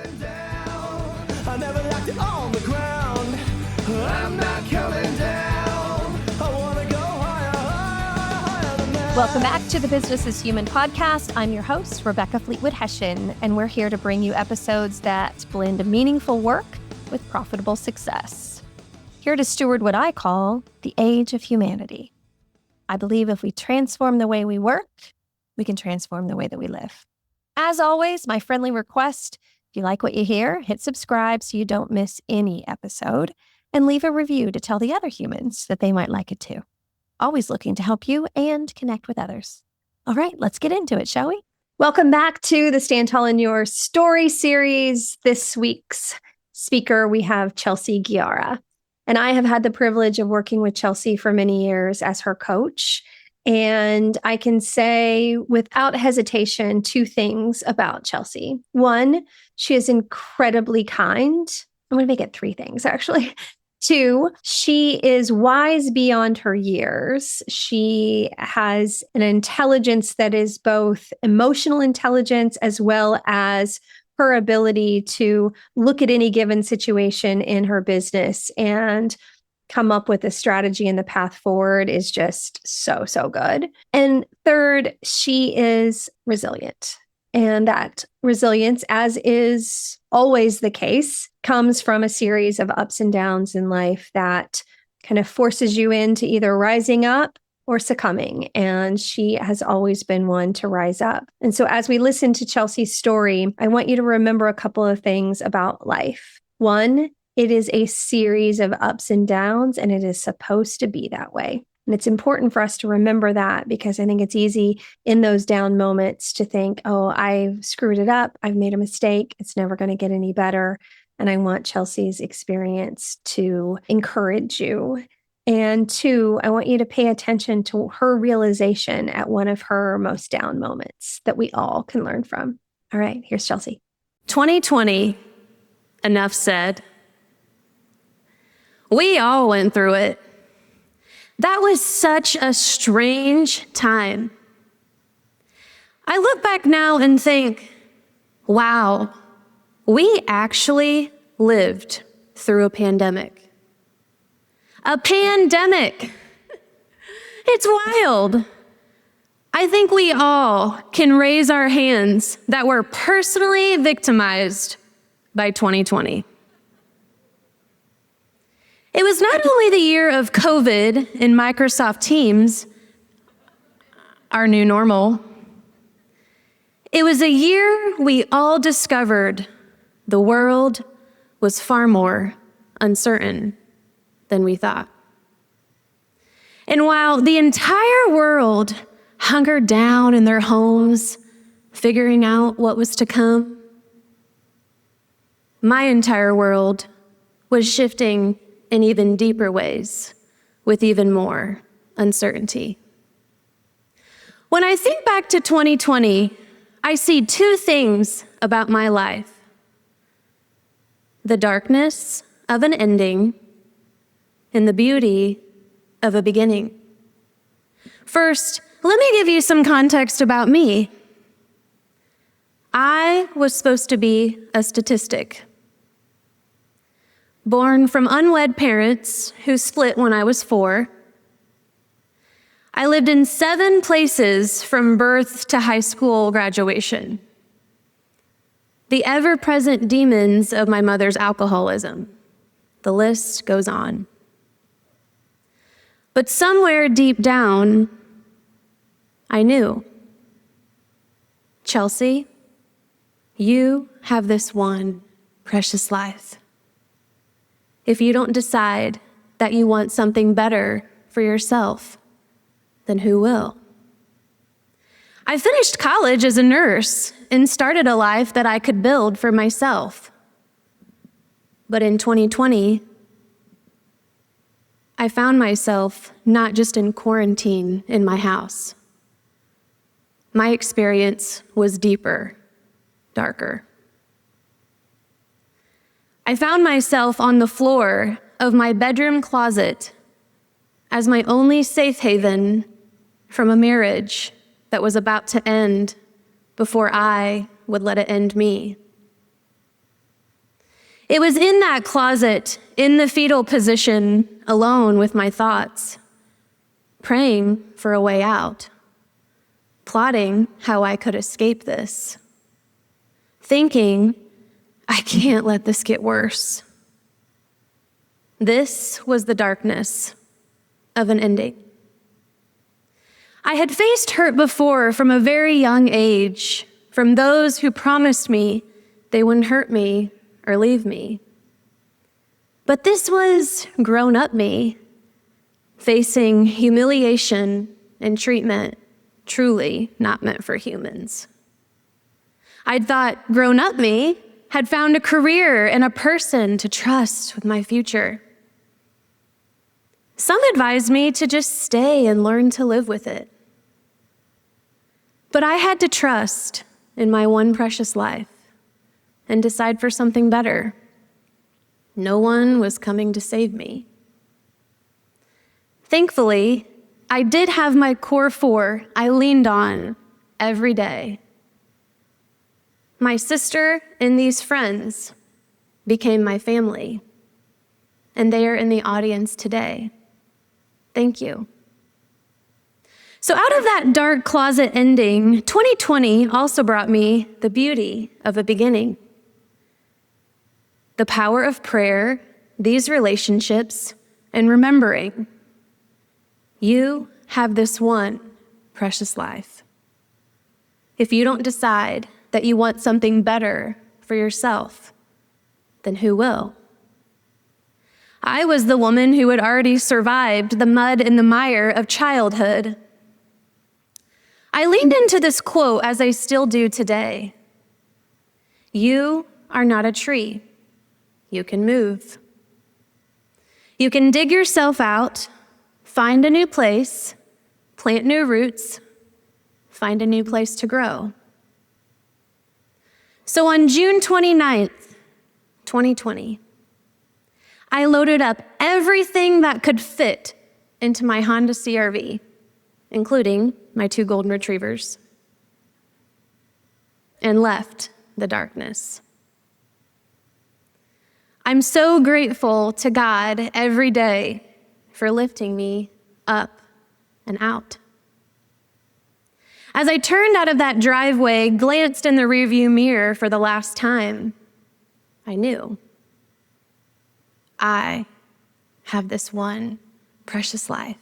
coming down. I never liked it on the ground. I'm not coming down. I want to go higher, higher, higher than that. Welcome back to the Business is Human podcast. I'm your host, Rebecca Fleetwood Hession, and we're here to bring you episodes that blend meaningful work with profitable success. Here to steward what I call the age of humanity. I believe if we transform the way we work, we can transform the way that we live. As always, my friendly request, if you like what you hear, hit subscribe so you don't miss any episode, and leave a review to tell the other humans that they might like it too. Always looking to help you and connect with others. All right, let's get into it, shall we? Welcome back to the Stand Tall in Your Story series. This week's speaker, we have Chelsey Gheyara. And I have had the privilege of working with Chelsey for many years as her coach. And I can say without hesitation, two things about Chelsey. One, she is incredibly kind. I'm going to make it three things, actually. Two, she is wise beyond her years. She has an intelligence that is both emotional intelligence as well as her ability to look at any given situation in her business and come up with a strategy and the path forward is just so, so good. And third, she is resilient. And that resilience, as is always the case, comes from a series of ups and downs in life that kind of forces you into either rising up or succumbing. And she has always been one to rise up. And so as we listen to Chelsey's story, I want you to remember a couple of things about life. One, it is a series of ups and downs, and it is supposed to be that way. And it's important for us to remember that because I think it's easy in those down moments to think, oh, I've screwed it up. I've made a mistake. It's never going to get any better. And I want Chelsey's experience to encourage you. And two, I want you to pay attention to her realization at one of her most down moments that we all can learn from. All right, here's Chelsey. 2020, enough said. We all went through it. That was such a strange time. I look back now and think, wow, we actually lived through a pandemic. A pandemic. It's wild. I think we all can raise our hands that were personally victimized by 2020. It was not only the year of COVID and Microsoft Teams, our new normal. It was a year we all discovered the world was far more uncertain than we thought. And while the entire world hungered down in their homes, figuring out what was to come, my entire world was shifting in even deeper ways with even more uncertainty. When I think back to 2020, I see two things about my life: the darkness of an ending and the beauty of a beginning. First, let me give you some context about me. I was supposed to be a statistic. Born from unwed parents who split when I was 4. I lived in 7 places from birth to high school graduation. The ever-present demons of my mother's alcoholism. The list goes on. But somewhere deep down, I knew, Chelsey, you have this one precious life. If you don't decide that you want something better for yourself, then who will? I finished college as a nurse and started a life that I could build for myself. But in 2020, I found myself not just in quarantine in my house. My experience was deeper, darker. I found myself on the floor of my bedroom closet as my only safe haven from a marriage that was about to end before I would let it end me. It was in that closet, in the fetal position, alone with my thoughts, praying for a way out, plotting how I could escape this, thinking, I can't let this get worse. This was the darkness of an ending. I had faced hurt before from a very young age, from those who promised me they wouldn't hurt me or leave me. But this was grown-up me, facing humiliation and treatment truly not meant for humans. I'd thought grown-up me had found a career and a person to trust with my future. Some advised me to just stay and learn to live with it. But I had to trust in my one precious life and decide for something better. No one was coming to save me. Thankfully, I did have my core four I leaned on every day. My sister and these friends became my family, and they are in the audience today. Thank you. So out of that dark closet ending, 2020 also brought me the beauty of a beginning. The power of prayer, these relationships, and remembering you have this one precious life. If you don't decide that you want something better for yourself, then who will? I was the woman who had already survived the mud and the mire of childhood. I leaned into this quote as I still do today. You are not a tree. You can move. You can dig yourself out, find a new place, plant new roots, find a new place to grow. So on June 29th, 2020, I loaded up everything that could fit into my Honda CR-V, including my 2 golden retrievers, and left the darkness. I'm so grateful to God every day for lifting me up and out. As I turned out of that driveway, glanced in the rearview mirror for the last time, I knew I have this one precious life.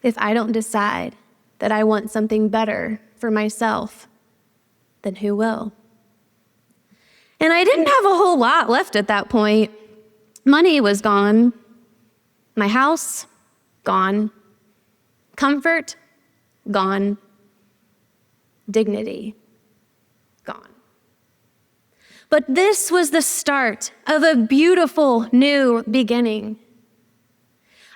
If I don't decide that I want something better for myself, then who will? And I didn't have a whole lot left at that point. Money was gone. My house, gone. Comfort, gone. Dignity, gone. But this was the start of a beautiful new beginning.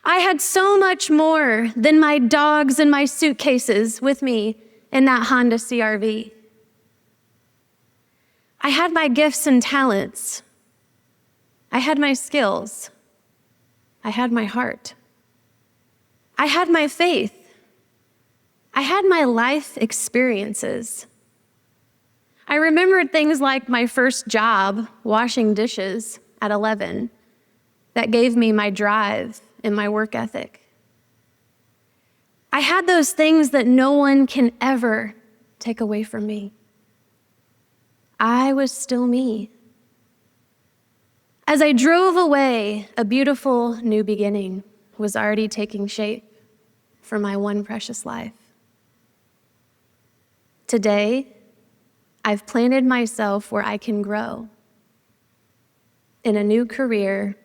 I had so much more than my dogs and my suitcases with me in that Honda CR-V. I had my gifts and talents. I had my skills. I had my heart. I had my faith. I had my life experiences. I remembered things like my first job washing dishes at 11 that gave me my drive and my work ethic. I had those things that no one can ever take away from me. I was still me. As I drove away, a beautiful new beginning was already taking shape for my one precious life. Today, I've planted myself where I can grow in a new career,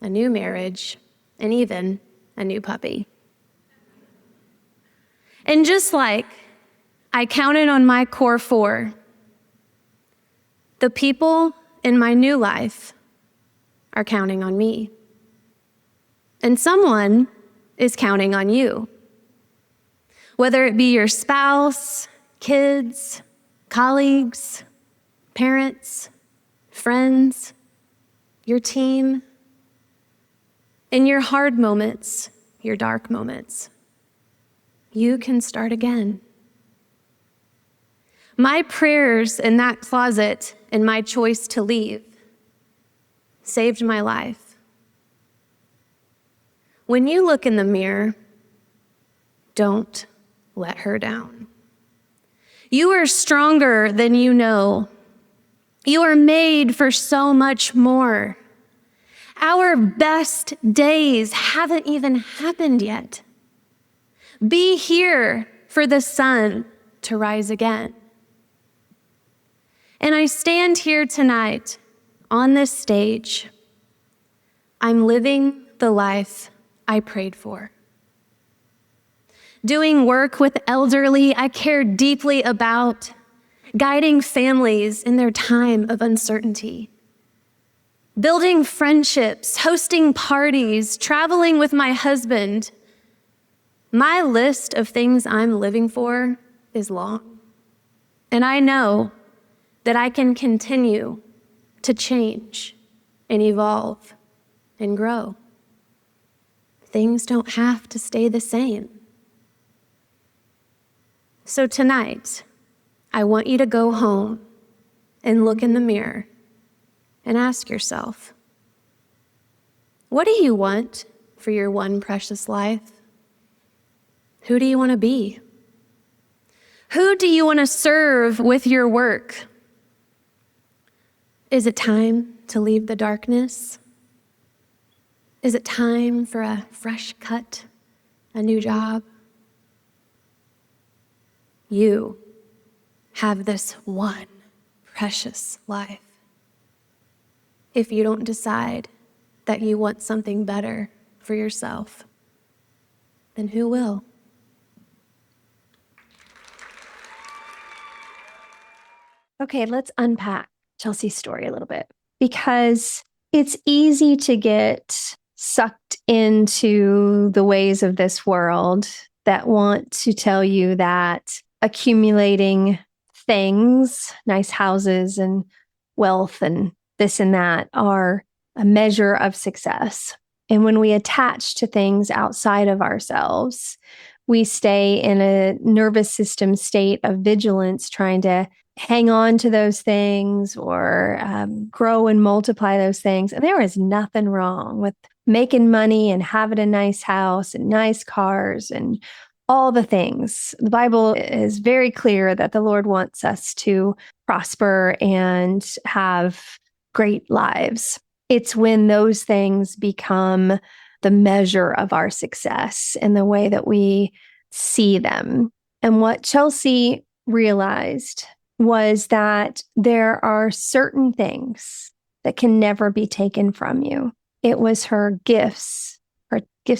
a new marriage, and even a new puppy. And just like I counted on my core four, the people in my new life are counting on me. And someone is counting on you. Whether it be your spouse, kids, colleagues, parents, friends, your team, in your hard moments, your dark moments, you can start again. My prayers in that closet and my choice to leave saved my life. When you look in the mirror, don't let her down. You are stronger than you know. You are made for so much more. Our best days haven't even happened yet. Be here for the sun to rise again. And I stand here tonight on this stage. I'm living the life I prayed for. Doing work with elderly I care deeply about, guiding families in their time of uncertainty. Building friendships, hosting parties, traveling with my husband. My list of things I'm living for is long. And I know that I can continue to change and evolve and grow. Things don't have to stay the same. So tonight, I want you to go home and look in the mirror and ask yourself, what do you want for your one precious life? Who do you want to be? Who do you want to serve with your work? Is it time to leave the darkness? Is it time for a fresh cut, a new job? You have this one precious life. If you don't decide that you want something better for yourself, then who will? Okay, let's unpack Chelsey's story a little bit, because it's easy to get sucked into the ways of this world that want to tell you that accumulating things, nice houses and wealth and this and that, are a measure of success. And when we attach to things outside of ourselves, we stay in a nervous system state of vigilance, trying to hang on to those things or grow and multiply those things. And there is nothing wrong with making money and having a nice house and nice cars and all the things. The Bible is very clear that the Lord wants us to prosper and have great lives. It's when those things become the measure of our success and the way that we see them. And what Chelsey realized was that there are certain things that can never be taken from you. It was her gifts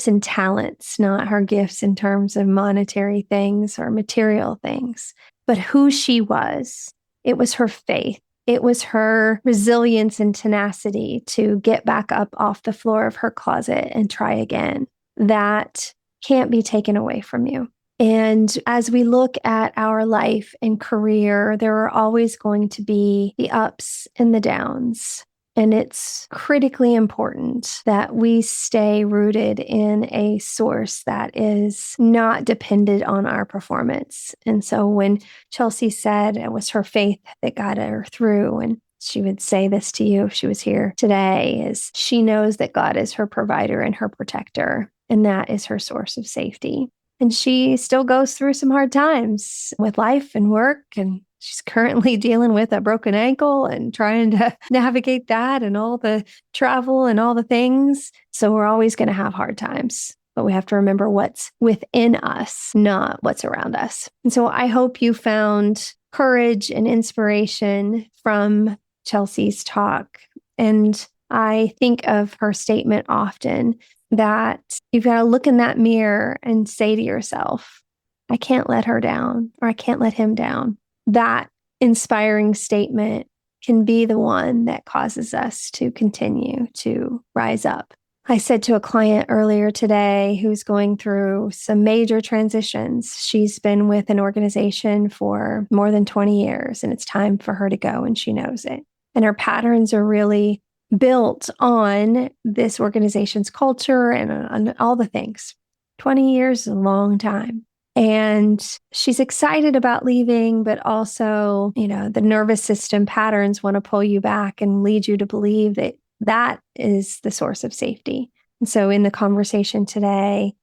and talents, not her gifts in terms of monetary things or material things, but who she was. It was her faith. It was her resilience and tenacity to get back up off the floor of her closet and try again. That can't be taken away from you. And as we look at our life and career, there are always going to be the ups and the downs. And it's critically important that we stay rooted in a source that is not dependent on our performance. And so when Chelsey said it was her faith that got her through, and she would say this to you if she was here today, is she knows that God is her provider and her protector, and that is her source of safety. And she still goes through some hard times with life and work, and she's currently dealing with a broken ankle and trying to navigate that and all the travel and all the things. So we're always going to have hard times, but we have to remember what's within us, not what's around us. And so I hope you found courage and inspiration from Chelsey's talk. And I think of her statement often that you've got to look in that mirror and say to yourself, I can't let her down, or I can't let him down. That inspiring statement can be the one that causes us to continue to rise up. I said to a client earlier today who's going through some major transitions. She's been with an organization for more than 20 years, and it's time for her to go, and she knows it. And her patterns are really built on this organization's culture and on all the things. 20 years is a long time. And she's excited about leaving, but also, the nervous system patterns want to pull you back and lead you to believe that That is the source of safety. And so in the conversation today,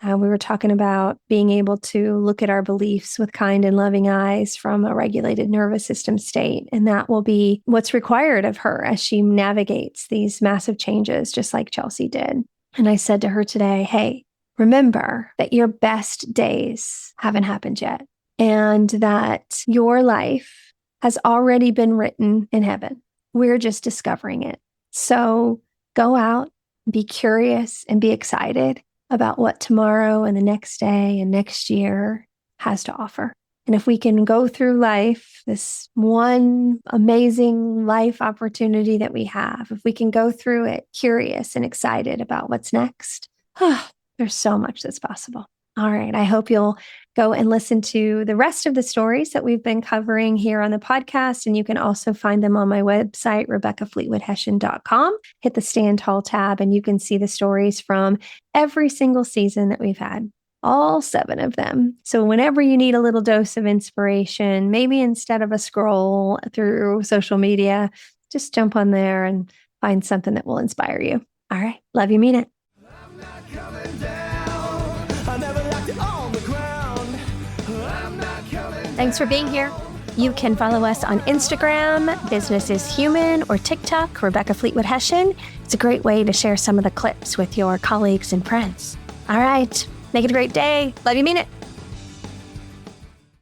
we were talking about being able to look at our beliefs with kind and loving eyes from a regulated nervous system state. And that will be what's required of her as she navigates these massive changes, just like Chelsey did. And I said to her today, hey, remember that your best days haven't happened yet, and that your life has already been written in heaven. We're just discovering it. So go out, be curious, and be excited about what tomorrow and the next day and next year has to offer. And if we can go through life, this one amazing life opportunity that we have, if we can go through it curious and excited about what's next, there's so much that's possible. All right. I hope you'll go and listen to the rest of the stories that we've been covering here on the podcast. And you can also find them on my website, RebeccaFleetwoodHession.com. Hit the Stand Tall tab and you can see the stories from every single season that we've had, all 7 of them. So whenever you need a little dose of inspiration, maybe instead of a scroll through social media, just jump on there and find something that will inspire you. All right. Love you, mean it. I'm not coming down. I never liked it on the ground. I'm not coming down. Thanks for being here. You can follow us on Instagram, Business is Human, or TikTok, Rebecca Fleetwood Hession. It's a great way to share some of the clips with your colleagues and friends. All right. Make it a great day. Love you, mean it.